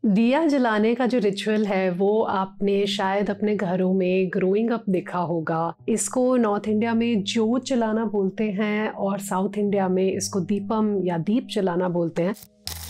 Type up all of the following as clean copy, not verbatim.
दिया जलाने का जो रिचुअल है वो आपने शायद अपने घरों में ग्रोइंग अप देखा होगा। इसको नॉर्थ इंडिया में जोत जलाना बोलते हैं और साउथ इंडिया में इसको दीपम या दीप जलाना बोलते हैं।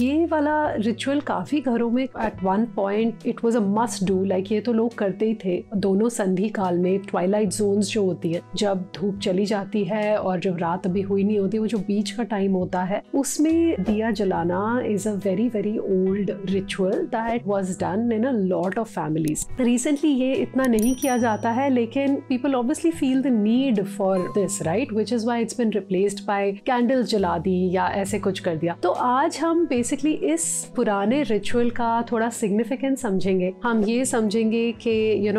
ये वाला रिचुअल काफ़ी घरों में at one point it was a must do, like ये तो लोग करते ही थे। दोनों संधि काल में ट्वाइलाइट जोन्स जो होती है, जब धूप चली जाती है और जब रात अभी हुई नहीं होती, वो जो बीच का टाइम होता है, उसमें दिया जलाना is a very very old ritual that was done in a lot of families. Recently ये इतना नहीं किया जाता है, लेकिन people obviously feel the need for this, right, which is why it's been replaced by candles जला दी या ऐसे कुछ कर दिया। तो आज हम बेसिकली इस पुराने रिचुअल का थोड़ा सिग्निफिकेंस समझेंगे। हम ये समझेंगे कि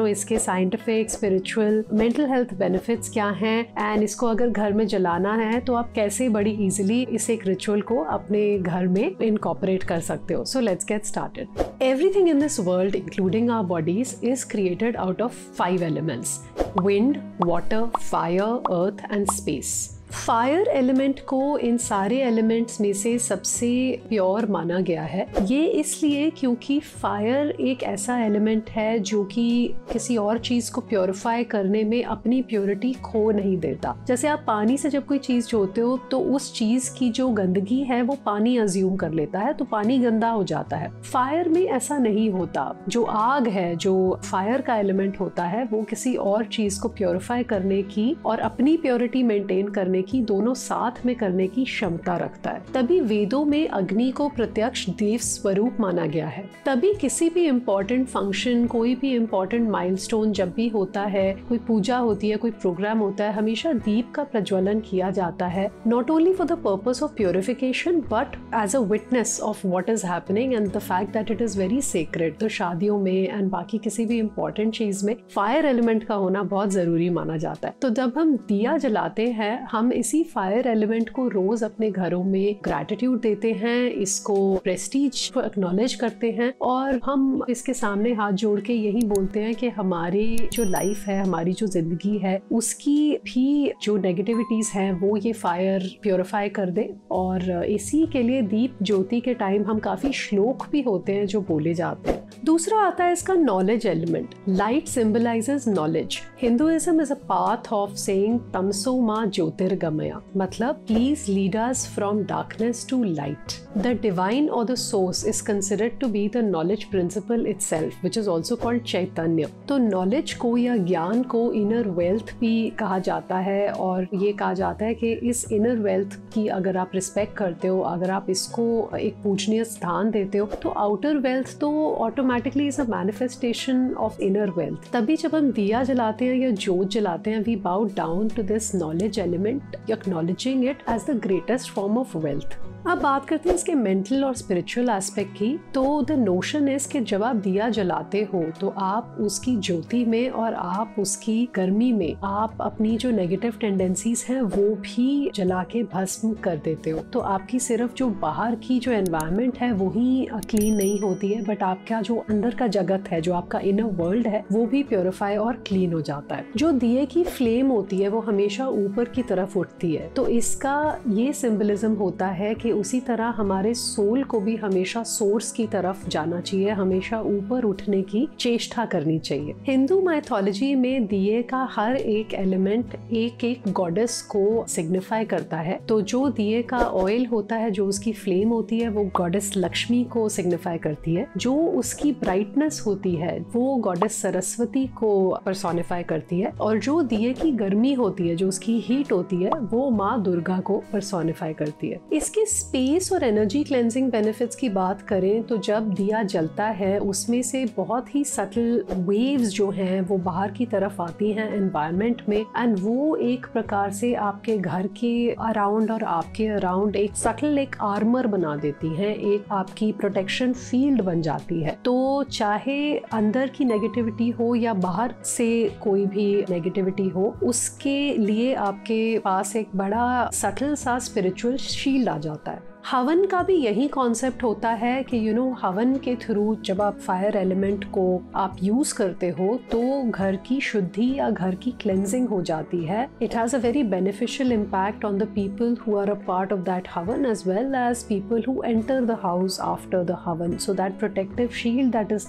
इसके scientific, spiritual, mental health benefits क्या हैं, एंड इसको अगर घर में जलाना है तो आप कैसे बड़ी इजीली इस एक रिचुअल को अपने घर में इनकॉर्पोरेट कर सकते हो। So let's get started. Everything in this world including our bodies is created out of 5 elements: wind, water, fire, earth and space. Fire element को इन सारे एलिमेंट्स में से सबसे प्योर माना गया है। ये इसलिए क्योंकि फायर एक ऐसा एलिमेंट है जो कि किसी और चीज को प्योरीफाई करने में अपनी प्योरिटी खो नहीं देता। जैसे आप पानी से जब कोई चीज धोते हो तो उस चीज की जो गंदगी है वो पानी अज्यूम कर लेता है, तो पानी गंदा हो जाता है। फायर में ऐसा नहीं होता। जो आग है, जो फायर का एलिमेंट होता है, वो किसी और चीज को प्योरीफाई करने की और अपनी प्योरिटी मेंटेन करने की, दोनों साथ में करने की क्षमता रखता है। तभी वेदों में अग्नि को प्रत्यक्ष देव स्वरूप माना गया है। तभी किसी भी इम्पोर्टेंट फंक्शन, कोई भी इम्पोर्टेंट माइलस्टोन जब भी होता है, कोई पूजा होती है, कोई प्रोग्राम होता है, हमेशा दीप का प्रज्वलन किया जाता है, not only for the purpose of purification but as a witness of what is happening and the fact that it is very sacred. तो शादियों में एंड बाकी किसी भी इम्पोर्टेंट चीज में फायर एलिमेंट का होना बहुत जरूरी माना जाता है। तो जब हम दिया जलाते हैं, हम इसी फायर एलिमेंट को रोज अपने घरों में ग्रैटिट्यूड देते हैं, इसको प्रेस्टीज को एक्नॉलेज करते हैं और हम इसके सामने हाथ जोड़ के यही बोलते हैं कि हमारी जो लाइफ है, हमारी जो जिंदगी है, उसकी भी जो नेगेटिविटीज हैं वो ये फायर प्योरीफाई कर दे। और इसी के लिए दीप ज्योति के टाइम हम काफी श्लोक भी होते हैं जो बोले जाते हैं। दूसरा आता है इसका knowledge element. Light symbolises knowledge. Hinduism is a path of saying तमसो मा ज्योतिर्गमया, मतलब please lead us from darkness to light. The divine और the source is considered to be the knowledge principle itself, which is also called chaitanya. तो knowledge को या ज्ञान को इनर वेल्थ भी कहा जाता है और ये कहा जाता है कि इस इनर वेल्थ की अगर आप रिस्पेक्ट करते हो, अगर आप इसको एक पूजनीय स्थान देते हो, तो आउटर वेल्थ तो automatically is a manifestation of inner wealth. तभी जब हम दिया जलाते हैं या जोत जलाते हैं, we bow down to this knowledge element, acknowledging it as the greatest form of wealth। अब बात करते हैं इसके मेंटल और स्पिरिचुअल एस्पेक्ट की। तो द नोशन इज कि जब आप दिया जलाते हो तो आप उसकी ज्योति में और आप उसकी गर्मी में आप अपनी जो नेगेटिव टेंडेंसीज हैं वो भी जला के भस्म कर देते हो। तो आपकी सिर्फ जो बाहर की जो एनवायरनमेंट है वो ही क्लीन नहीं होती है, बट आपका जो अंदर का जगत है, जो आपका इनर वर्ल्ड है, वो भी प्योरीफाई और क्लीन हो जाता है। जो दिए की फ्लेम होती है वो हमेशा ऊपर की तरफ उठती है। तो इसका ये सिंबलिज्म होता है कि उसी तरह हमारे सोल को भी हमेशा सोर्स की तरफ जाना चाहिए, हमेशा ऊपर उठने की चेष्टा करनी चाहिए। हिंदू माइथोलॉजी में दिए का हर एक एलिमेंट एक एक गॉडेस को सिग्निफाई करता है। तो जो दिए का ऑयल होता है, जो उसकी फ्लेम होती है, वो गॉडेस लक्ष्मी को सिग्निफाई करती है। जो उसकी ब्राइटनेस होती है वो गॉडेस सरस्वती को पर्सोनिफाई करती है। और जो दिए की गर्मी होती है, जो उसकी हीट होती है, वो माँ दुर्गा को पर्सोनिफाई करती है। इसके स्पेस और एनर्जी क्लेंजिंग बेनिफिट्स की बात करें तो जब दिया जलता है उसमें से बहुत ही सटल वेव्स जो हैं वो बाहर की तरफ आती हैं एनवायरनमेंट में, एंड वो एक प्रकार से आपके घर के अराउंड और आपके अराउंड एक सटल एक आर्मर बना देती हैं, एक आपकी प्रोटेक्शन फील्ड बन जाती है। तो चाहे अंदर की नेगेटिविटी हो या बाहर से कोई भी नेगेटिविटी हो, उसके लिए आपके पास एक बड़ा सटल सा स्पिरिचुअल शील्ड आ जाता है। हवन का भी यही कॉन्सेप्ट होता है कि हवन के थ्रू जब आप फायर एलिमेंट को आप यूज करते हो तो घर की शुद्धि या घर की क्लेंजिंग हो जाती है. It has a very beneficial impact on the people who are a part of that havan as well as people who enter the house after the havan. So that protective shield that is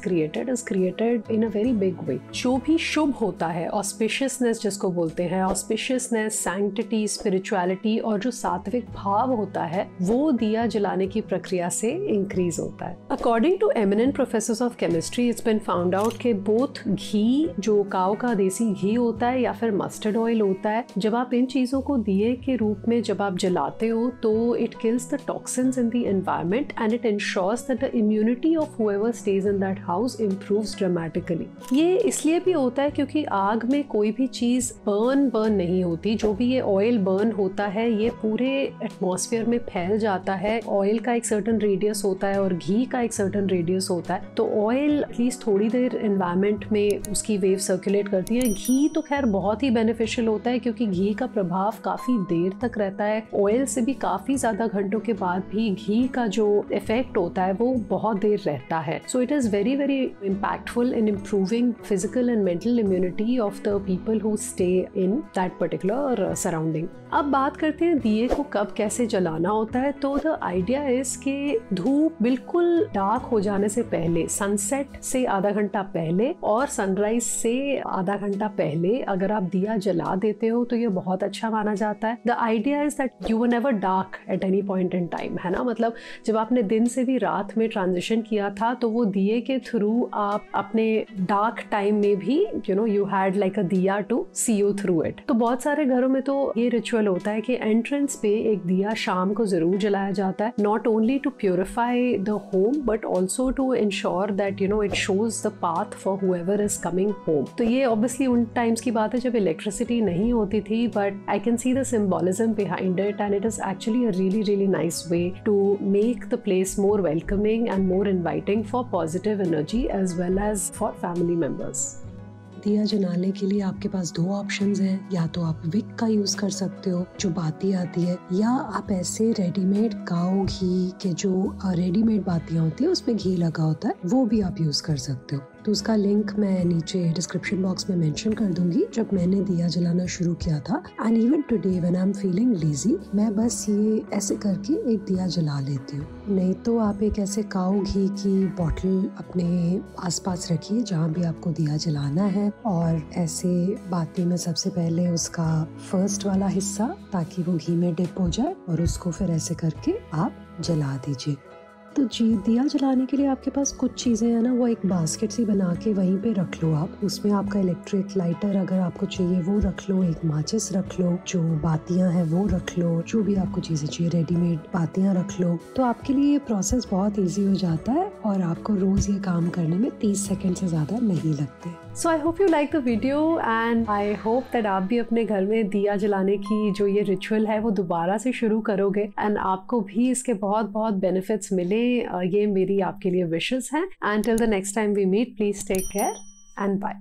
created in a very big way. जो भी शुभ होता है, auspiciousness जिसको बोलते हैं, auspiciousness, sanctity, spirituality और जो सात्विक भाव होता है वो दिया जलाने की प्रक्रिया से इंक्रीज होता है. According to eminent professors of chemistry, it's been found out कि बोथ घी, जो काऊ का देसी घी होता है या फिर मस्टर्ड ऑयल होता है, जब आप इन चीजों को दिए के रूप में जब आप जलाते हो तो it kills the toxins in the environment and it ensures that the immunity of whoever stays in that house improves dramatically. ये इसलिए भी होता है क्योंकि आग में कोई भी चीज बर्न नहीं होती. जो भी ये ऑयल बर्न होता है ये पूरे एटमॉस्फेयर में फैल जाता है. ऑयल का एक सर्टेन रेडियस होता है और घी का एक सर्टेन रेडियस होता है. तो ऑयल एटलीस्ट थोड़ी देर एनवायरनमेंट में उसकी वेव सर्कुलेट करती है. घी तो खैर बहुत ही बेनिफिशियल होता है क्योंकि घी का प्रभाव काफी देर तक रहता है. ऑयल से भी काफी ज्यादा घंटों के बाद भी घी का जो इफेक्ट होता है वो बहुत देर रहता है. So it is very very impactful in improving physical and mental immunity of the people who stay in that particular surrounding. अब बात करते हैं दिए को कब कैसे जलाना होता है. तो द आइडिया इज कि धूप बिल्कुल डार्क हो जाने से पहले, सनसेट से आधा घंटा पहले और सनराइज से आधा घंटा पहले अगर आप दिया जला देते हो तो ये बहुत अच्छा माना जाता है. The idea is that you were never dark at any point in time, है ना. मतलब जब आपने दिन से भी रात में ट्रांजिशन किया था तो वो दिए के थ्रू आप अपने डार्क टाइम में भी you had like a diya to see you through it. तो बहुत सारे घरों में तो ये रिचुअल होता है कि एंट्रेंस पे एक दिया शाम को जरूर जलाया जाता है, not only to purify the home but also to ensure that it shows the path for whoever is coming home. तो ये ऑब्वियसली उन टाइम्स की बात है जब इलेक्ट्रिसिटी नहीं होती थी, but I can see the symbolism behind it and it is actually a really nice way to make the place more welcoming and more inviting for positive energy as well as for family members. दिया जलाने के लिए आपके पास दो options हैं. या तो आप विक का यूज कर सकते हो जो बाती आती है, या आप ऐसे रेडीमेड काऊ घी के जो रेडीमेड बातियां होती है उसमें घी लगा होता है वो भी आप यूज कर सकते हो. तो उसका लिंक मैं नीचे डिस्क्रिप्शन बॉक्स में मेंशन कर दूंगी. जब मैंने दिया जलाना शुरू किया था and even today when I am feeling lazy, मैं बस ये ऐसे करके एक दिया जला लेती हूँ. नहीं तो आप एक ऐसे काऊ घी की बॉटल अपने आसपास रखिए जहाँ भी आपको दिया जलाना है, और ऐसे बाती में सबसे पहले उसका फर्स्ट वाला हिस्सा ताकि वो घी में डिप हो जाए और उसको फिर ऐसे करके आप जला दीजिए. तो जी दिया जलाने के लिए आपके पास कुछ चीज़ें हैं ना, वो एक बास्केट सी बना के वहीं पे रख लो आप. उसमें आपका इलेक्ट्रिक लाइटर अगर आपको चाहिए वो रख लो, एक माचिस रख लो, जो बातियां हैं वो रख लो, जो भी आपको चीज़ें चाहिए रेडीमेड बातियां रख लो. तो आपके लिए ये प्रोसेस बहुत ईजी हो जाता है और आपको रोज़ ये काम करने में 30 सेकेंड से ज़्यादा नहीं लगते. So I hope you like the video and I hope that आप भी अपने घर में दिया जलाने की जो ये रिचुअल है वो दोबारा से शुरू करोगे एंड आपको भी इसके बहुत बहुत बेनिफिट्स मिले. ये मेरी आपके लिए विशेस हैं. And till the next time we meet, please take care and bye.